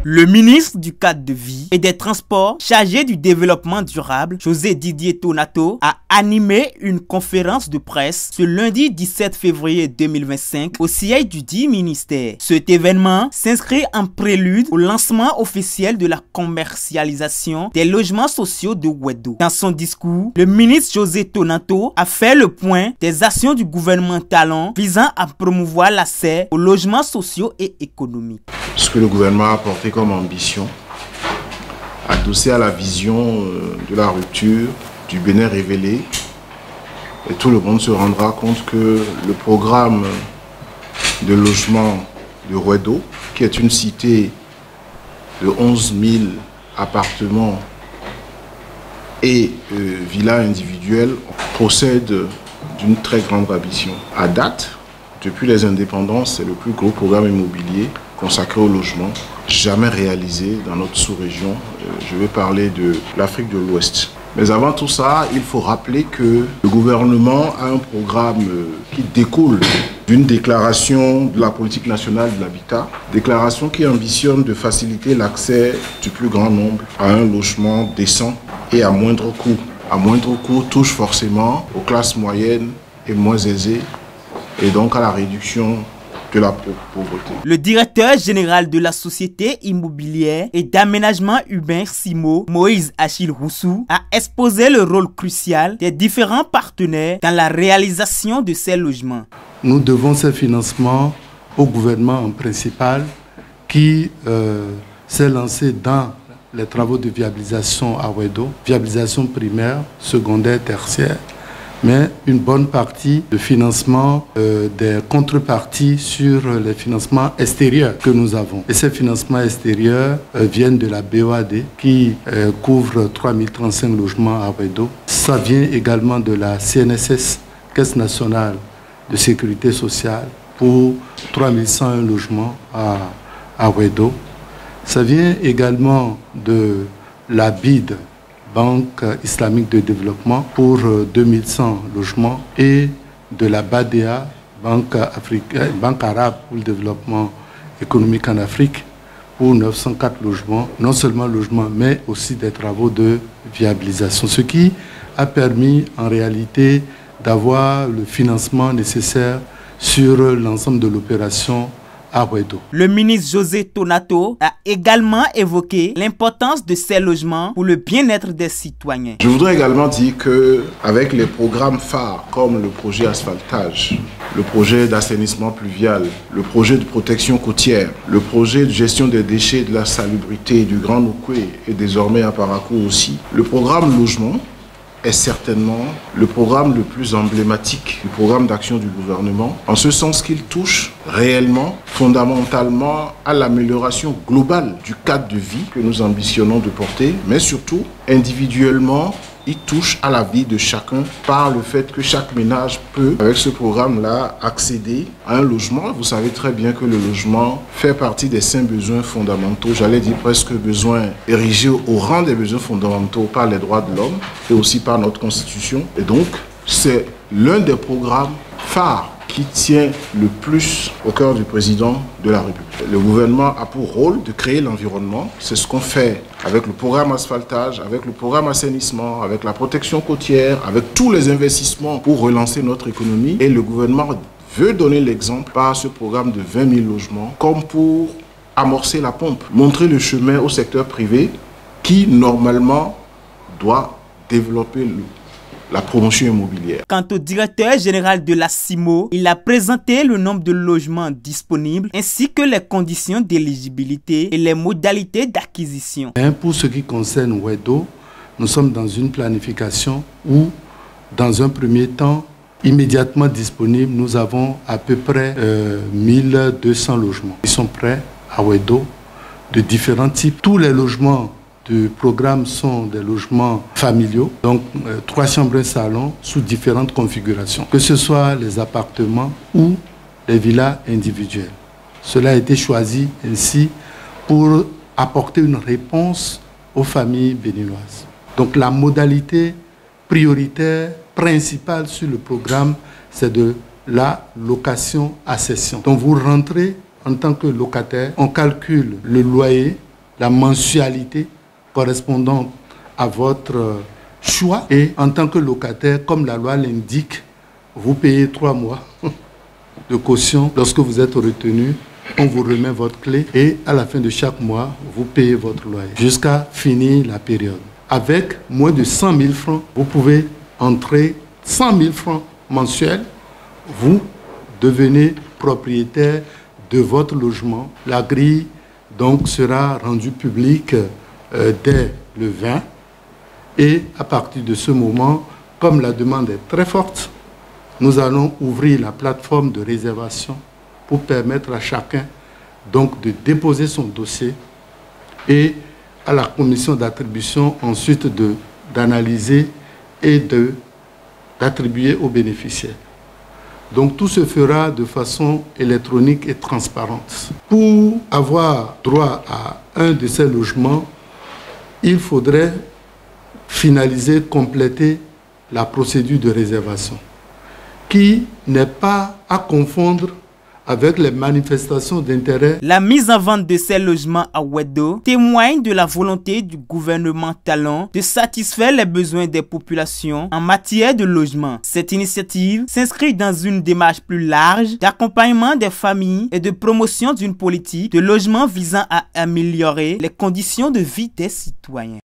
Le ministre du cadre de vie et des transports chargé du développement durable, José Didier Tonato, a animé une conférence de presse ce lundi 17 février 2025 au siège du dit ministère. Cet événement s'inscrit en prélude au lancement officiel de la commercialisation des logements sociaux de Wedo. Dans son discours, le ministre José Tonato a fait le point des actions du gouvernement Talon visant à promouvoir l'accès aux logements sociaux et économiques. Ce que le gouvernement a porté comme ambition, adossé à la vision de la rupture, du Bénin révélé, et tout le monde se rendra compte que le programme de logement de Wedo, qui est une cité de 11 000 appartements et villas individuelles, procède d'une très grande ambition. À date, depuis les indépendances, c'est le plus gros programme immobilier consacré au logement jamais réalisé dans notre sous-région. Je vais parler de l'Afrique de l'Ouest. Mais avant tout ça, il faut rappeler que le gouvernement a un programme qui découle d'une déclaration de la politique nationale de l'habitat, déclaration qui ambitionne de faciliter l'accès du plus grand nombre à un logement décent et à moindre coût. À moindre coût touche forcément aux classes moyennes et moins aisées et donc à la réduction de la pauvreté. Le directeur général de la société immobilière et d'aménagement urbain SIMO, Moïse Achille Roussou, a exposé le rôle crucial des différents partenaires dans la réalisation de ces logements. Nous devons ce financement au gouvernement en principal qui s'est lancé dans les travaux de viabilisation à Wedo, viabilisation primaire, secondaire, tertiaire, mais une bonne partie de financement des contreparties sur les financements extérieurs que nous avons. Et ces financements extérieurs viennent de la BOAD qui couvre 3035 logements à Wedo. Ça vient également de la CNSS, Caisse nationale de sécurité sociale, pour 3101 logements à Wedo. Ça vient également de la BID, Banque islamique de développement, pour 2100 logements, et de la BADEA, Banque arabe pour le développement économique en Afrique, pour 904 logements, non seulement logements, mais aussi des travaux de viabilisation. Ce qui a permis en réalité d'avoir le financement nécessaire sur l'ensemble de l'opération à Wedo. Le ministre José Tonato a également évoqué l'importance de ces logements pour le bien-être des citoyens. Je voudrais également dire qu'avec les programmes phares comme le projet asphaltage, le projet d'assainissement pluvial, le projet de protection côtière, le projet de gestion des déchets et de la salubrité du Grand Nukwe et désormais à Parakou aussi, le programme logement est certainement le programme le plus emblématique du programme d'action du gouvernement, en ce sens qu'il touche réellement, fondamentalement, à l'amélioration globale du cadre de vie que nous ambitionnons de porter, mais surtout, individuellement, il touche à la vie de chacun par le fait que chaque ménage peut, avec ce programme-là, accéder à un logement. Vous savez très bien que le logement fait partie des 5 besoins fondamentaux, j'allais dire presque besoins érigés au rang des besoins fondamentaux par les droits de l'homme et aussi par notre Constitution. Et donc, c'est l'un des programmes phares qui tient le plus au cœur du président de la République. Le gouvernement a pour rôle de créer l'environnement. C'est ce qu'on fait avec le programme asphaltage, avec le programme assainissement, avec la protection côtière, avec tous les investissements pour relancer notre économie. Et le gouvernement veut donner l'exemple par ce programme de 20 000 logements comme pour amorcer la pompe, montrer le chemin au secteur privé qui, normalement, doit développer la promotion immobilière. Quant au directeur général de la SIMO, il a présenté le nombre de logements disponibles ainsi que les conditions d'éligibilité et les modalités d'acquisition. Pour ce qui concerne Wedo, nous sommes dans une planification où, dans un premier temps, immédiatement disponible, nous avons à peu près 1200 logements. Ils sont prêts à Wedo de différents types. Tous les logements du programme sont des logements familiaux, donc 3 chambres et salon sous différentes configurations, que ce soit les appartements ou les villas individuelles. Cela a été choisi ainsi pour apporter une réponse aux familles béninoises. Donc la modalité prioritaire principale sur le programme, c'est de la location-accession. Donc vous rentrez en tant que locataire, on calcule le loyer la mensualité correspondante à votre choix. Et en tant que locataire, comme la loi l'indique, vous payez 3 mois de caution. Lorsque vous êtes retenu, on vous remet votre clé et à la fin de chaque mois, vous payez votre loyer jusqu'à finir la période. Avec moins de 100 000 francs, vous pouvez entrer 100 000 francs mensuels. Vous devenez propriétaire de votre logement. La grille donc sera rendue publique dès le 20. Et à partir de ce moment, comme la demande est très forte, nous allons ouvrir la plateforme de réservation pour permettre à chacun donc de déposer son dossier et à la commission d'attribution ensuite d'analyser et d'attribuer aux bénéficiaires. Donc tout se fera de façon électronique et transparente. Pour avoir droit à un de ces logements, il faudrait finaliser, compléter la procédure de réservation, qui n'est pas à confondre avec les manifestations d'intérêt. La mise en vente de ces logements à Wedo témoigne de la volonté du gouvernement Talon de satisfaire les besoins des populations en matière de logement. Cette initiative s'inscrit dans une démarche plus large d'accompagnement des familles et de promotion d'une politique de logement visant à améliorer les conditions de vie des citoyens.